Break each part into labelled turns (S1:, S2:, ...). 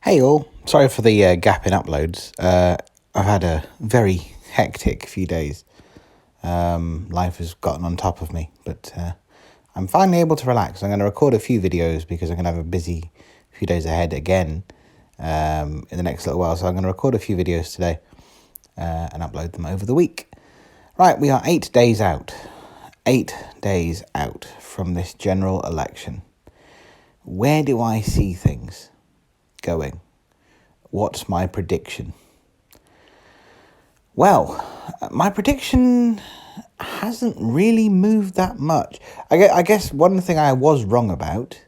S1: Hey all, sorry for the gap in uploads. I've had a very hectic few days. Life has gotten on top of me, but I'm finally able to relax. I'm going to record a few videos because I'm going to have a busy few days ahead again in the next little while. So I'm going to record a few videos today and upload them over the week. Right, we are 8 days out. 8 days out from this general election. Where do I see things going? What's my prediction? Well, my prediction hasn't really moved that much. I guess one thing I was wrong about,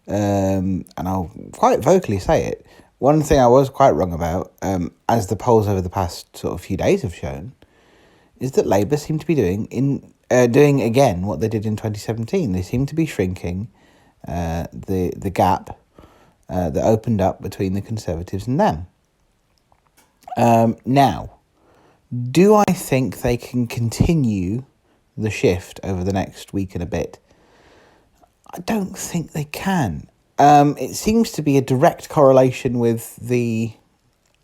S1: and I'll quite vocally say it, one thing I was quite wrong about, as the polls over the past sort of few days have shown, is that Labour seem to be doing again what they did in 2017. They seem to be shrinking the gap that opened up between the Conservatives and them. Now, do I think they can continue the shift over the next week and a bit? I don't think they can. It seems to be a direct correlation with the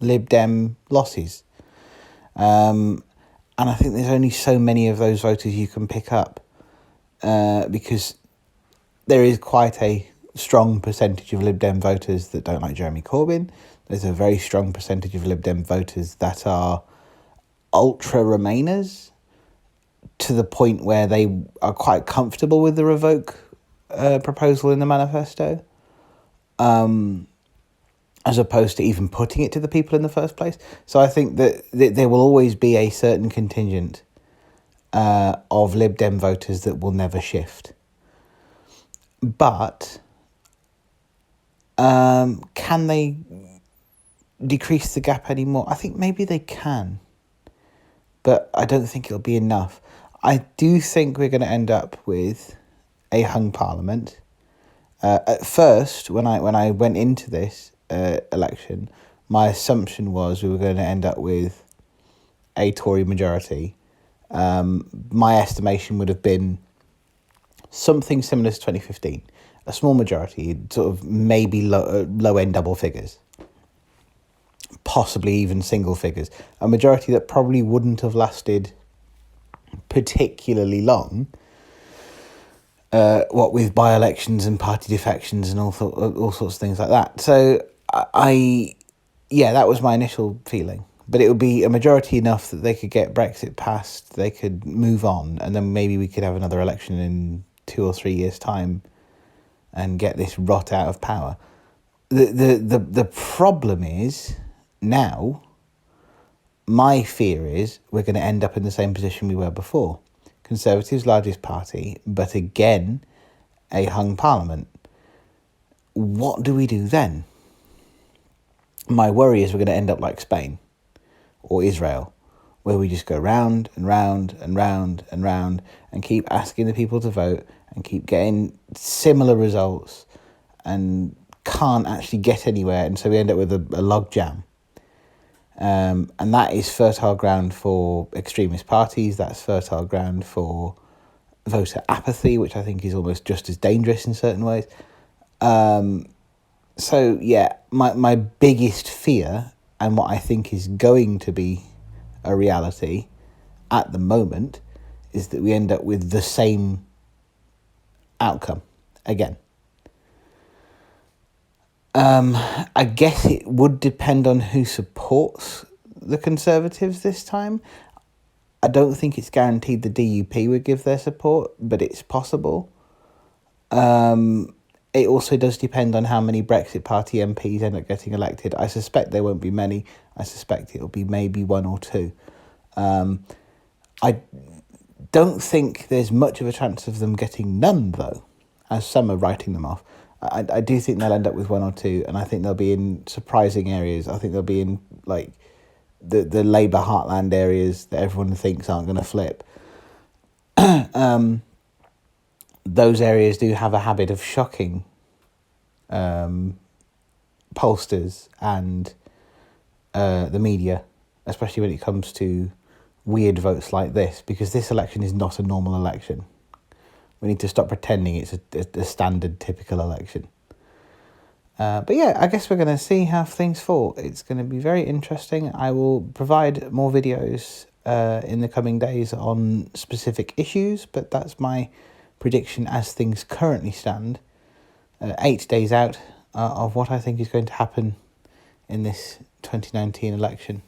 S1: Lib Dem losses. And I think there's only so many of those voters you can pick up because there is quite a strong percentage of Lib Dem voters that don't like Jeremy Corbyn. There's a very strong percentage of Lib Dem voters that are ultra Remainers to the point where they are quite comfortable with the revoke proposal in the manifesto, as opposed to even putting it to the people in the first place. So I think that there will always be a certain contingent of Lib Dem voters that will never shift. But can they decrease the gap anymore? I think maybe they can, but I don't think it'll be enough. I do think we're going to end up with a hung parliament. At first, when I went into this election, my assumption was we were going to end up with a Tory majority. My estimation would have been something similar to 2015, a small majority, sort of maybe low-end double figures, possibly even single figures, a majority that probably wouldn't have lasted particularly long, what with by-elections and party defections and all sorts of things like that. So that was my initial feeling. But it would be a majority enough that they could get Brexit passed, they could move on, and then maybe we could have another election in 2 or 3 years' time and get this rot out of power. The problem is now, my fear is we're going to end up in the same position we were before. Conservatives' largest party, but again, a hung parliament. What do we do then? My worry is we're going to end up like Spain or Israel, where we just go round and round and round and round and keep asking the people to vote and keep getting similar results and can't actually get anywhere. And so we end up with a log jam. And that is fertile ground for extremist parties. That's fertile ground for voter apathy, which I think is almost just as dangerous in certain ways. So, yeah, my biggest fear, and what I think is going to be a reality at the moment, is that we end up with the same outcome again. I guess it would depend on who supports the Conservatives this time. I don't think it's guaranteed the DUP would give their support, but it's possible. It also does depend on how many Brexit Party MPs end up getting elected. I suspect there won't be many. I suspect it'll be maybe 1 or 2. I don't think there's much of a chance of them getting none, though, as some are writing them off. I do think they'll end up with 1 or 2, and I think they'll be in surprising areas. I think they'll be in, like, the Labour heartland areas that everyone thinks aren't going to flip. Those areas do have a habit of shocking pollsters and the media, especially when it comes to weird votes like this, because this election is not a normal election. We need to stop pretending it's a standard, typical election. But yeah, I guess we're going to see how things fall. It's going to be very interesting. I will provide more videos in the coming days on specific issues, but that's my prediction as things currently stand, 8 days out, of what I think is going to happen in this 2019 election.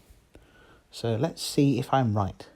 S1: So let's see if I'm right.